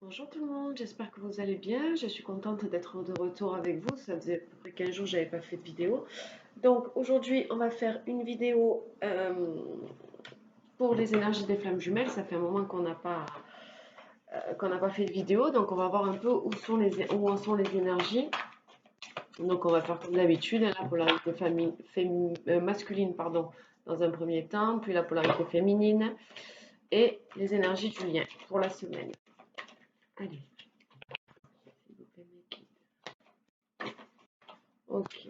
Bonjour tout le monde, j'espère que vous allez bien. Je suis contente d'être de retour avec vous. Ça faisait à peu près 15 jours que je n'avais pas fait de vidéo. Donc aujourd'hui, on va faire une vidéo pour les énergies des flammes jumelles. Ça fait un moment qu'on n'a pas fait de vidéo. Donc on va voir un peu où en sont les énergies. Donc on va faire comme d'habitude, la polarité masculine pardon, dans un premier temps, puis la polarité féminine et les énergies du lien pour la semaine. Allez, s'il vous plaît, mes guides. Ok.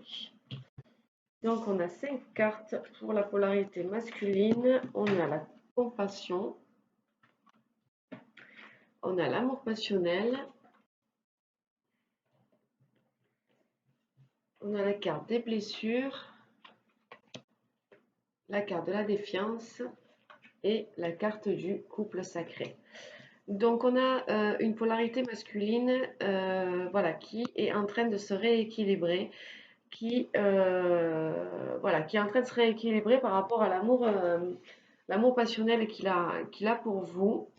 Donc, on a 5 cartes pour la polarité masculine. On a la compassion, on a l'amour passionnel, on a la carte des blessures, la carte de la défiance et la carte du couple sacré. Donc, on a une polarité masculine voilà, qui est en train de se rééquilibrer, qui est en train de se rééquilibrer par rapport à l'amour passionnel qu'il a pour vous,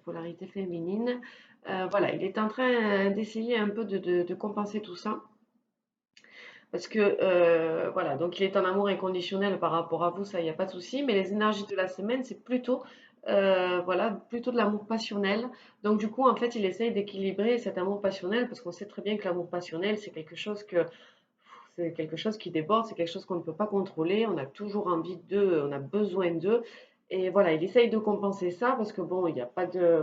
polarité féminine. Voilà, il est en train d'essayer un peu de compenser tout ça. Parce que, voilà, donc il est en amour inconditionnel par rapport à vous, ça, il n'y a pas de souci. Mais les énergies de la semaine, c'est plutôt, voilà, plutôt de l'amour passionnel. Donc, du coup, en fait, il essaye d'équilibrer cet amour passionnel parce qu'on sait très bien que l'amour passionnel, c'est quelque chose qui déborde, c'est quelque chose qu'on ne peut pas contrôler, on a toujours envie d'eux, on a besoin d'eux. Et voilà, il essaye de compenser ça parce que bon, il n'y a pas de.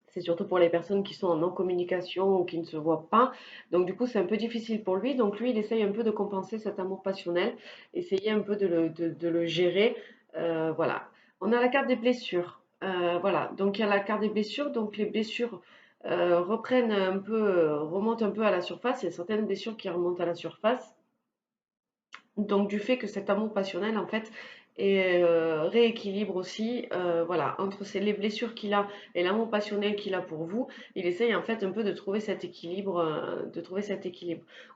C'est surtout pour les personnes qui sont en non-communication ou qui ne se voient pas. Donc du coup, c'est un peu difficile pour lui. Donc lui, il essaye un peu de compenser cet amour passionnel, essayer un peu de le gérer. Voilà. On a la carte des blessures. Voilà. Donc il y a la carte des blessures. Donc les blessures reprennent un peu, remontent un peu à la surface. Il y a certaines blessures qui remontent à la surface. Donc du fait que cet amour passionnel, en fait, rééquilibre aussi, voilà, entre les blessures qu'il a et l'amour passionnel qu'il a pour vous, il essaye en fait un peu de trouver cet équilibre,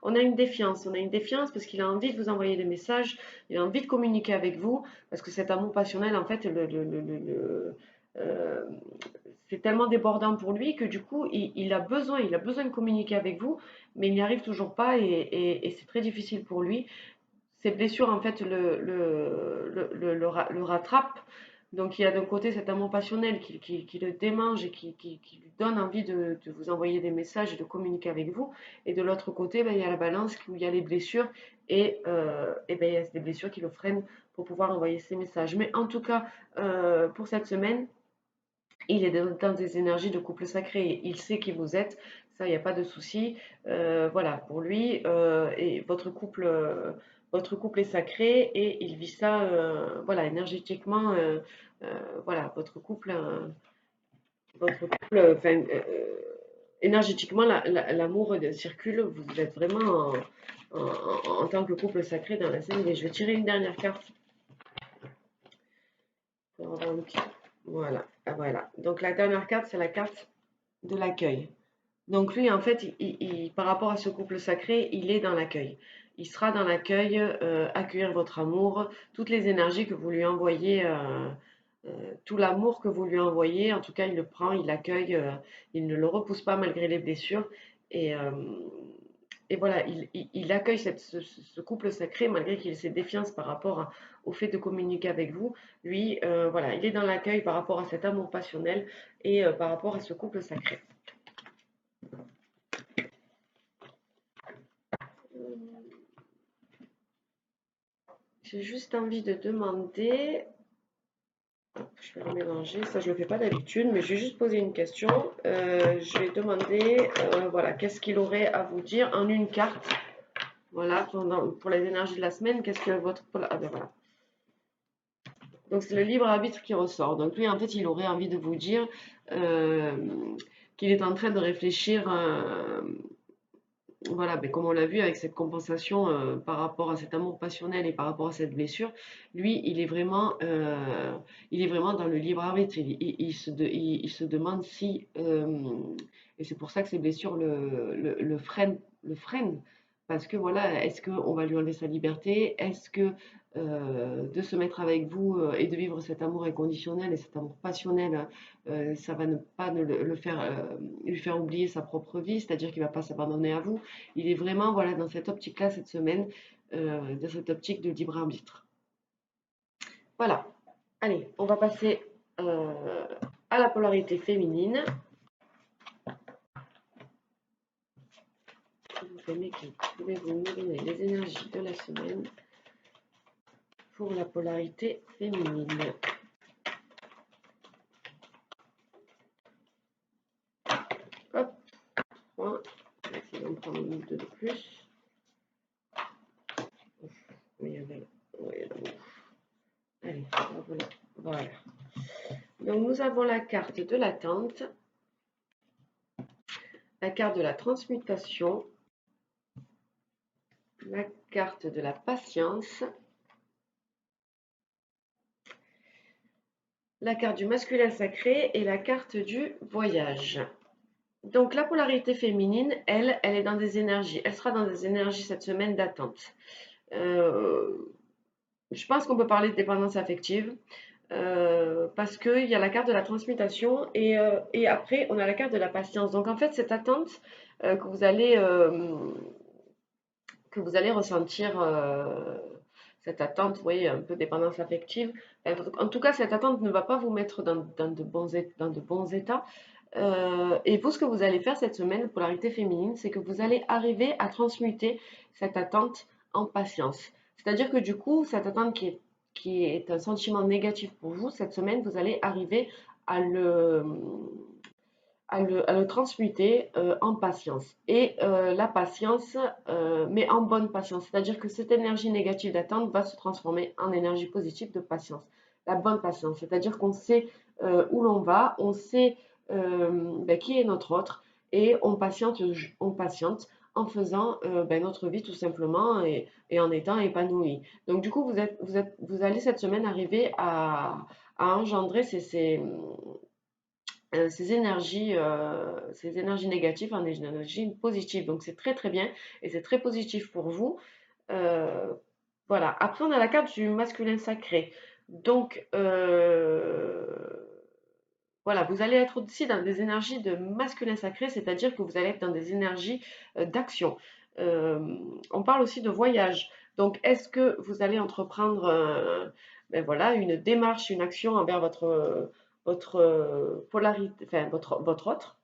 On a une défiance parce qu'il a envie de vous envoyer des messages, il a envie de communiquer avec vous, parce que cet amour passionnel, en fait, euh, c'est tellement débordant pour lui que du coup, il a besoin de communiquer avec vous, mais il n'y arrive toujours pas et c'est très difficile pour lui. Ces blessures, en fait, le rattrapent. Donc, il y a d'un côté cet amour passionnel qui le démange et qui lui donne envie de vous envoyer des messages et de communiquer avec vous. Et de l'autre côté, ben, il y a la balance où il y a les blessures et ben, il y a des blessures qui le freinent pour pouvoir envoyer ces messages. Mais en tout cas, pour cette semaine, il est dans des énergies de couple sacré. Il sait qui vous êtes. Ça, il n'y a pas de souci. Voilà, pour lui, et votre couple est sacré et il vit ça, voilà, énergétiquement. Voilà, enfin, énergétiquement, l'amour circule. Vous êtes vraiment en tant que couple sacré dans la scène. Et je vais tirer une dernière carte pour avoir un petit. Voilà, ah, voilà. Donc la dernière carte, c'est la carte de l'accueil. Donc lui, en fait, par rapport à ce couple sacré, il est dans l'accueil. Il sera dans l'accueil, accueillir votre amour, toutes les énergies que vous lui envoyez, tout l'amour que vous lui envoyez, en tout cas, il le prend, il l'accueille, il ne le repousse pas malgré les blessures. Et, euh, et voilà, il accueille ce couple sacré malgré qu'il ait ses défiances par rapport au fait de communiquer avec vous. Lui, voilà, il est dans l'accueil par rapport à cet amour passionnel et par rapport à ce couple sacré. J'ai juste envie de demander, je vais le mélanger, ça je ne le fais pas d'habitude, mais je vais juste poser une question. Je vais demander, voilà, qu'est-ce qu'il aurait à vous dire en une carte, voilà, pour les énergies de la semaine, qu'est-ce que Ah ben voilà. Donc c'est le libre arbitre qui ressort. Donc lui, en fait, il aurait envie de vous dire euh, qu'il est en train de réfléchir. Voilà, mais comme on l'a vu avec cette compensation par rapport à cet amour passionnel et par rapport à cette blessure, lui, il est vraiment dans le libre arbitre. Il se demande si, et c'est pour ça que ces blessures le freinent, Parce que voilà, est-ce qu'on va lui enlever sa liberté? Est-ce que de se mettre avec vous et de vivre cet amour inconditionnel et cet amour passionnel, ça va ne pas le faire, lui faire oublier sa propre vie, c'est-à-dire qu'il ne va pas s'abandonner à vous. Il est vraiment voilà, dans cette optique-là cette semaine, dans cette optique de libre arbitre. Voilà. Allez, on va passer à la polarité féminine. Pouvez-vous nous donner les énergies de la semaine pour la polarité féminine? Hop, 3. On va essayer d'en prendre une ou deux de plus. Oui, il y en a, oui, il y en a beaucoup. Allez, voilà. Voilà. Donc, nous avons la carte de l'attente, la carte de la transmutation, la carte de la patience, la carte du masculin sacré et la carte du voyage. Donc la polarité féminine, elle est dans des énergies. Elle sera dans des énergies cette semaine d'attente. Je pense qu'on peut parler de dépendance affective parce qu'il y a la carte de la transmutation et après on a la carte de la patience. Donc en fait cette attente que vous allez ressentir, cette attente, vous voyez, un peu dépendance affective. En tout cas, cette attente ne va pas vous mettre dans de bons états. Et vous, ce que vous allez faire cette semaine, polarité féminine, c'est que vous allez arriver à transmuter cette attente en patience. C'est-à-dire que du coup, cette attente qui est un sentiment négatif pour vous, cette semaine, vous allez arriver à le transmuter en patience. Et la patience, mais en bonne patience. C'est-à-dire que cette énergie négative d'attente va se transformer en énergie positive de patience. La bonne patience, c'est-à-dire qu'on sait où l'on va, on sait qui est notre autre, et on patiente en faisant notre vie tout simplement et en étant épanoui. Donc du coup, vous allez cette semaine arriver à engendrer ces énergies négatives en énergies positives. Donc c'est très très bien et c'est très positif pour vous. Euh, voilà. Après, on a la carte du masculin sacré. Donc voilà, vous allez être aussi dans des énergies de masculin sacré, c'est-à-dire que vous allez être dans des énergies d'action. On parle aussi de voyage. Donc, est-ce que vous allez entreprendre voilà, une démarche, une action envers votre polarité, enfin votre autre,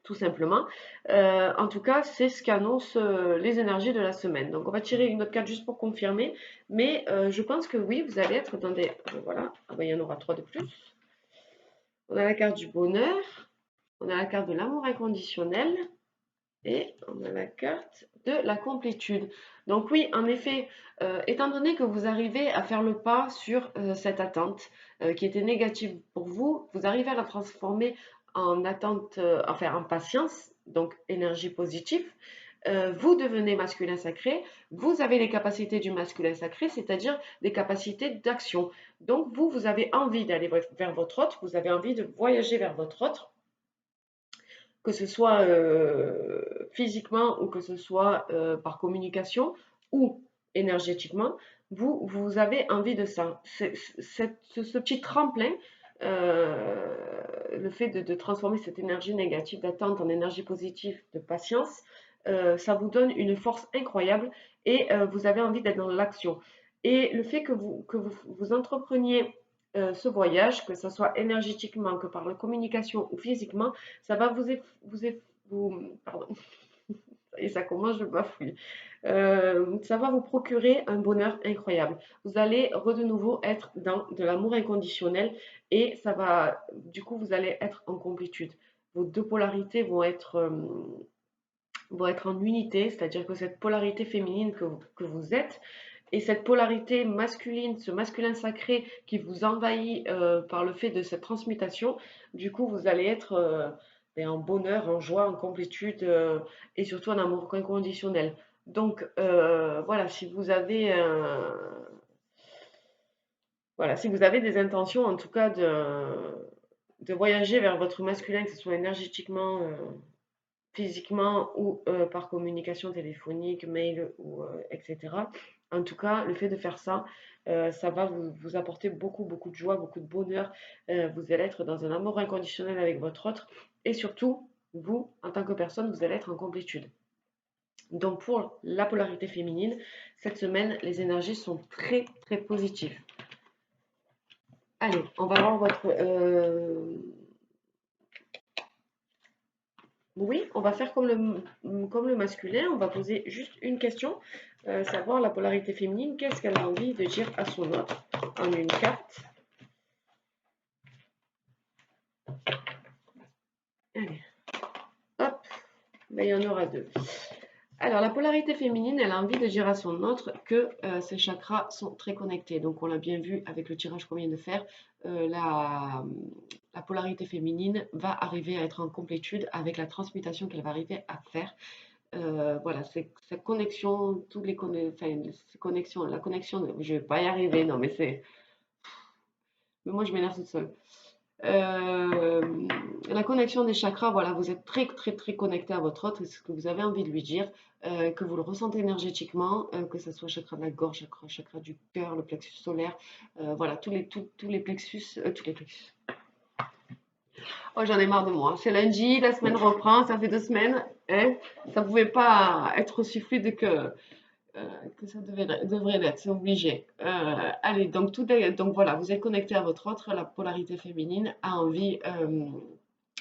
tout simplement. En tout cas, c'est ce qu'annoncent les énergies de la semaine. Donc, on va tirer une autre carte juste pour confirmer. Mais je pense que oui, vous allez être dans des... voilà, ah ben, il y en aura 3 de plus. On a la carte du bonheur, on a la carte de l'amour inconditionnel et on a la carte de la complétude. Donc oui, en effet, étant donné que vous arrivez à faire le pas sur cette attente qui était négative pour vous, vous arrivez à la transformer en attente, enfin en patience, donc énergie positive. Vous devenez masculin sacré, vous avez les capacités du masculin sacré, c'est-à-dire des capacités d'action. Donc vous avez envie d'aller vers votre autre, vous avez envie de voyager vers votre autre, que ce soit physiquement ou que ce soit par communication ou énergétiquement, vous avez envie de ça. Ce petit tremplin, le fait de transformer cette énergie négative d'attente en énergie positive de patience, ça vous donne une force incroyable et vous avez envie d'être dans l'action. Et le fait que vous entrepreniez ce voyage, que ce soit énergétiquement, que par la communication ou physiquement, ça va pardon, et ça commence, je bafouille. Ça va vous procurer un bonheur incroyable. Vous allez de nouveau être dans de l'amour inconditionnel et ça va, du coup, vous allez être en complétude. Vos deux polarités vont être en unité, c'est-à-dire que cette polarité féminine que vous êtes et cette polarité masculine, ce masculin sacré qui vous envahit par le fait de cette transmutation, du coup, vous allez être en bonheur, en joie, en complétude et surtout en amour inconditionnel. Donc voilà, si vous avez des intentions en tout cas de voyager vers votre masculin, que ce soit énergétiquement physiquement ou par communication téléphonique, mail ou etc. En tout cas, le fait de faire ça, ça va vous apporter beaucoup, beaucoup de joie, beaucoup de bonheur. Vous allez être dans un amour inconditionnel avec votre autre et surtout, vous, en tant que personne, vous allez être en complétude. Donc pour la polarité féminine, cette semaine, les énergies sont très, très positives. Allez, on va voir votre... Oui, on va faire comme le masculin, on va poser juste une question, savoir la polarité féminine, qu'est-ce qu'elle a envie de dire à son autre en une carte. Allez, hop, ben, il y en aura deux. Alors, la polarité féminine, elle a envie de dire à son autre que ses chakras sont très connectés. Donc, on l'a bien vu avec le tirage qu'on vient de faire, la polarité féminine va arriver à être en complétude avec la transmutation qu'elle va arriver à faire. Voilà, c'est sa connexion, toutes les enfin, ces connexions, la connexion, je vais pas y arriver, non, mais c'est, mais moi je m'énerve toute seule. La connexion des chakras, voilà, vous êtes très très très connecté à votre autre, c'est ce que vous avez envie de lui dire, que vous le ressentez énergétiquement, que ce soit chakra de la gorge, chakra du cœur, le plexus solaire, voilà, tous les plexus, tous les plexus. Oh, j'en ai marre de moi. C'est lundi, la semaine reprend, ça fait 2 semaines, hein, ça pouvait pas être aussi fluide que ça devrait l'être, c'est obligé. Allez, donc voilà, vous êtes connecté à votre autre, la polarité féminine a envie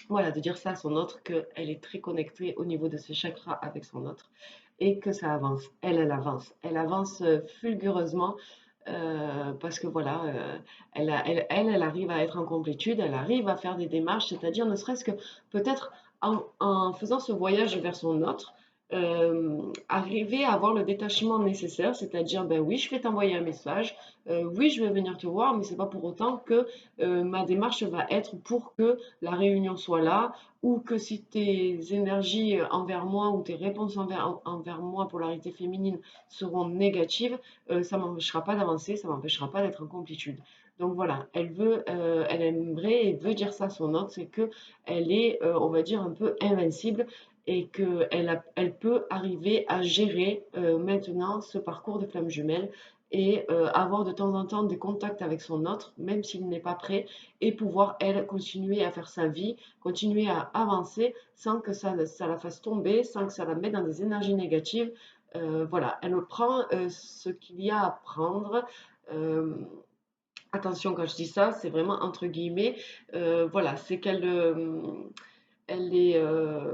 voilà, de dire ça à son autre, qu'elle est très connectée au niveau de ses chakras avec son autre et que ça avance. Elle avance fulgureusement parce que voilà, elle arrive à être en complétude, elle arrive à faire des démarches, c'est-à-dire ne serait-ce que peut-être en faisant ce voyage vers son autre, arriver à avoir le détachement nécessaire, c'est-à-dire, ben oui, je vais t'envoyer un message, oui, je vais venir te voir, mais c'est pas pour autant que ma démarche va être pour que la réunion soit là, ou que si tes énergies envers moi ou tes réponses envers moi, polarité féminine, seront négatives, ça m'empêchera pas d'avancer, ça m'empêchera pas d'être en complétude. Donc voilà, elle aimerait et veut dire ça à son autre, c'est que elle est, on va dire, un peu invincible et elle peut arriver à gérer maintenant ce parcours de flamme jumelle et avoir de temps en temps des contacts avec son autre, même s'il n'est pas prêt, et pouvoir, elle, continuer à faire sa vie, continuer à avancer sans que ça la fasse tomber, sans que ça la mette dans des énergies négatives. Voilà, elle prend ce qu'il y a à prendre. Euh, Attention, quand je dis ça, c'est vraiment entre guillemets. Voilà, c'est qu'elle elle est,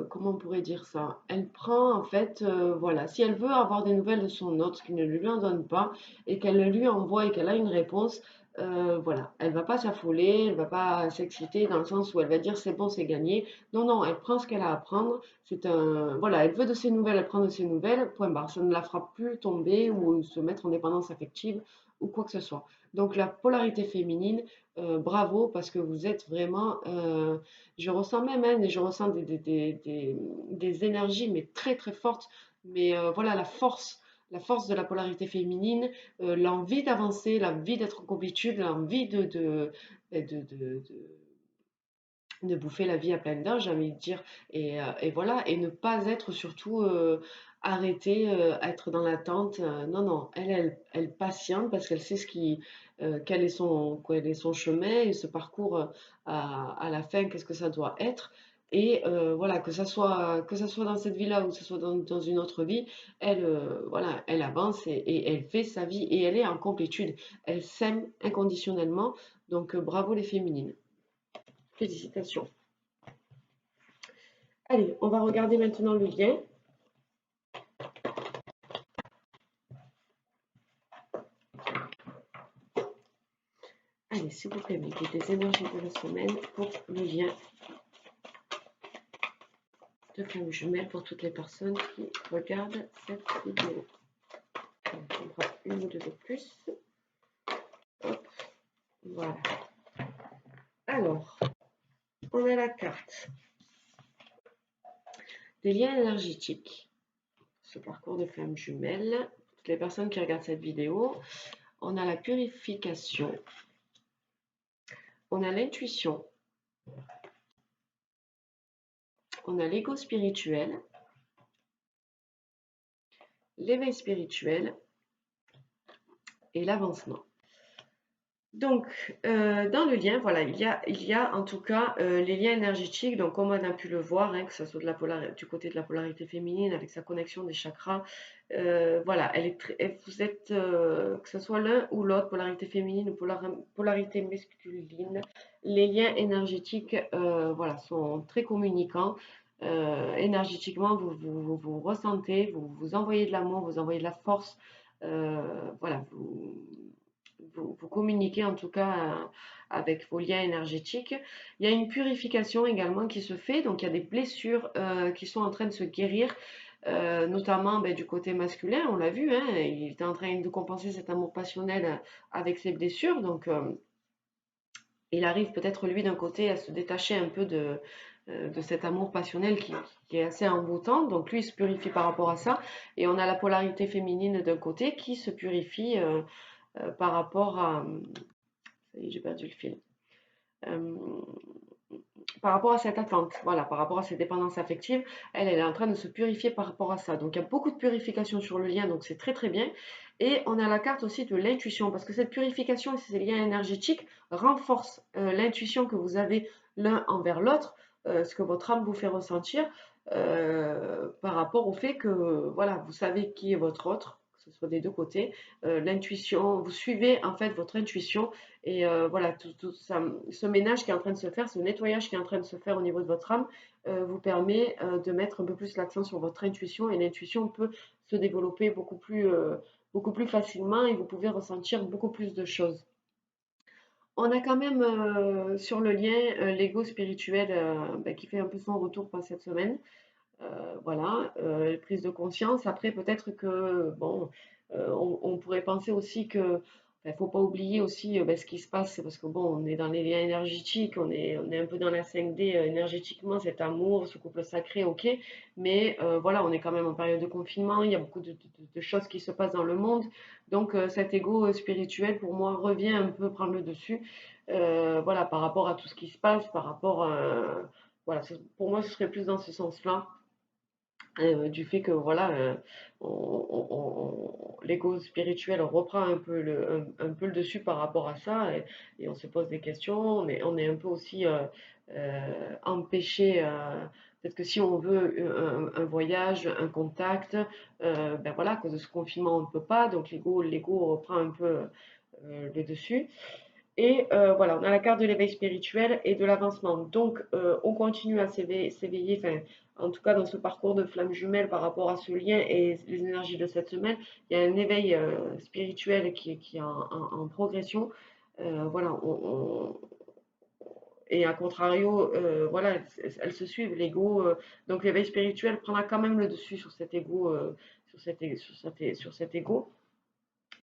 comment on pourrait dire ça? Elle prend en fait, voilà, si elle veut avoir des nouvelles de son autre, qui ne lui en donne pas, et qu'elle le lui envoie et qu'elle a une réponse, voilà, elle va pas s'affoler, elle va pas s'exciter dans le sens où elle va dire c'est bon, c'est gagné. Non, non, elle prend ce qu'elle a à prendre. Voilà, elle veut de ses nouvelles, elle prend de ses nouvelles. Point barre. Ça ne la fera plus tomber ou se mettre en dépendance affective ou quoi que ce soit. Donc la polarité féminine, bravo parce que vous êtes vraiment je ressens même, hein, je ressens des énergies, mais très très fortes. Mais voilà, la force de la polarité féminine, l'envie d'avancer, l'envie d'être en complétude, l'envie de bouffer la vie à pleines dents, j'ai envie de dire. Et voilà, et ne pas être surtout arrêtée, être dans l'attente. Non, non, elle patiente parce qu'elle sait quel est son chemin et ce parcours à la fin, qu'est-ce que ça doit être. Et voilà, que ça soit dans cette vie-là ou que ce soit dans une autre vie, elle, voilà, elle avance et elle fait sa vie et elle est en complétude. Elle s'aime inconditionnellement. Donc bravo les féminines. Félicitations. Allez, on va regarder maintenant le lien. Allez, s'il vous plaît, mettez des énergies de la semaine pour le lien de flamme jumelle pour toutes les personnes qui regardent cette vidéo. On prend une ou deux de plus. Hop, voilà. Alors, on a la carte des liens énergétiques. Ce parcours de flamme jumelle. Pour toutes les personnes qui regardent cette vidéo, on a la purification. On a l'intuition. on a l'ego spirituel, l'éveil spirituel et l'avancement. Donc, dans le lien, voilà, il y a en tout cas les liens énergétiques. Donc, comme on a pu le voir, hein, que ce soit du côté de la polarité féminine avec sa connexion des chakras, voilà, vous êtes, que ce soit l'un ou l'autre, polarité féminine ou polarité masculine, les liens énergétiques, voilà, sont très communicants. Énergétiquement, vous ressentez, vous envoyez de l'amour, vous envoyez de la force, voilà, vous communiquez en tout cas avec vos liens énergétiques. Il y a une purification également qui se fait, donc il y a des blessures qui sont en train de se guérir, notamment du côté masculin, on l'a vu, hein, il est en train de compenser cet amour passionnel avec ses blessures, donc il arrive peut-être lui d'un côté à se détacher un peu de cet amour passionnel qui est assez envoûtant, donc lui il se purifie par rapport à ça, et on a la polarité féminine d'un côté qui se purifie par rapport à... Ça y est, j'ai perdu le fil. Euh, Par rapport à cette attente, voilà, par rapport à cette dépendance affective, elle est en train de se purifier par rapport à ça. Donc il y a beaucoup de purification sur le lien, donc c'est très très bien. Et on a la carte aussi de l'intuition, parce que cette purification et ces liens énergétiques renforcent l'intuition que vous avez l'un envers l'autre, ce que votre âme vous fait ressentir, par rapport au fait que voilà, vous savez qui est votre autre, que ce soit des deux côtés, l'intuition, vous suivez en fait votre intuition et voilà, tout ça, ce ménage qui est en train de se faire, ce nettoyage qui est en train de se faire au niveau de votre âme, vous permet de mettre un peu plus l'accent sur votre intuition et l'intuition peut se développer beaucoup plus facilement et vous pouvez ressentir beaucoup plus de choses. On a quand même sur le lien l'ego spirituel qui fait un peu son retour pour cette semaine. Voilà, prise de conscience. Après, peut-être que, bon, on pourrait penser aussi que, il ne faut pas oublier aussi ce qui se passe, c'est parce que, bon, on est dans les liens énergétiques, on est un peu dans la 5D énergétiquement, cet amour, ce couple sacré, ok, mais voilà, on est quand même en période de confinement, il y a beaucoup de choses qui se passent dans le monde, donc cet ego spirituel, pour moi, revient un peu prendre le dessus, voilà, par rapport à tout ce qui se passe, par rapport voilà, pour moi, ce serait plus dans ce sens-là du fait que voilà, l'ego spirituel reprend un peu un peu le dessus par rapport à ça et on se pose des questions, mais on est un peu aussi empêché. Peut-être que si on veut un voyage, un contact, ben voilà, à cause de ce confinement, on ne peut pas, donc l'ego reprend un peu le dessus. Et voilà, on a la carte de l'éveil spirituel et de l'avancement. Donc, on continue à s'éveiller, enfin, en tout cas dans ce parcours de flamme jumelle par rapport à ce lien et les énergies de cette semaine, il y a un éveil spirituel qui est en progression. Voilà, et à contrario, voilà, elles se suivent. L'ego, donc l'éveil spirituel prendra quand même le dessus sur cet ego, sur cet ego.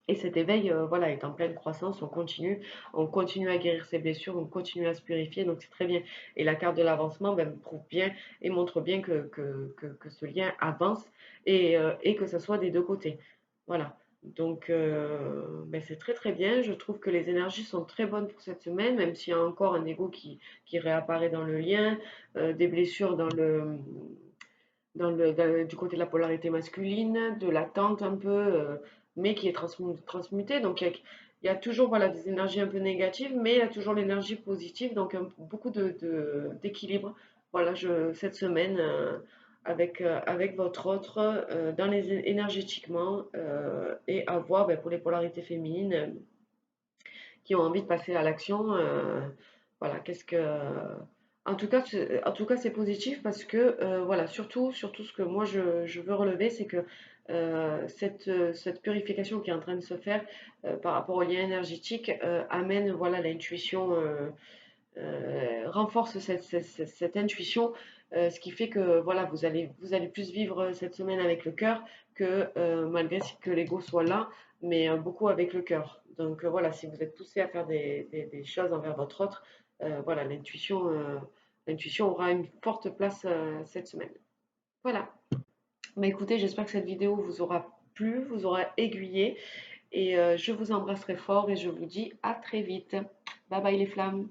Et cet éveil, voilà, est en pleine croissance, on continue à guérir ses blessures, on continue à se purifier, donc c'est très bien. Et la carte de l'avancement ben, prouve bien et montre bien que ce lien avance et que ce soit des deux côtés. Voilà. Donc, ben, c'est très très bien. Je trouve que les énergies sont très bonnes pour cette semaine, même s'il y a encore un ego qui réapparaît dans le lien, des blessures du côté de la polarité masculine, de l'attente un peu, mais qui est transmutée. Donc il y a toujours voilà, des énergies un peu négatives, mais il y a toujours l'énergie positive, donc beaucoup d'équilibre. Voilà, cette semaine, avec votre autre, dans les énergétiquement, et à voir ben, pour les polarités féminines qui ont envie de passer à l'action. Voilà, qu'est-ce que. En tout cas, c'est positif parce que, voilà, surtout ce que moi je veux relever, c'est que cette purification qui est en train de se faire par rapport au lien énergétique amène, voilà, l'intuition, renforce cette intuition, ce qui fait que, voilà, vous allez plus vivre cette semaine avec le cœur que malgré que l'ego soit là, mais beaucoup avec le cœur. Donc voilà, si vous êtes poussé à faire des choses envers votre autre, voilà, l'intuition aura une forte place cette semaine. Voilà. Bah écoutez, j'espère que cette vidéo vous aura plu, vous aura aiguillé et je vous embrasserai fort et je vous dis à très vite. Bye bye les flammes.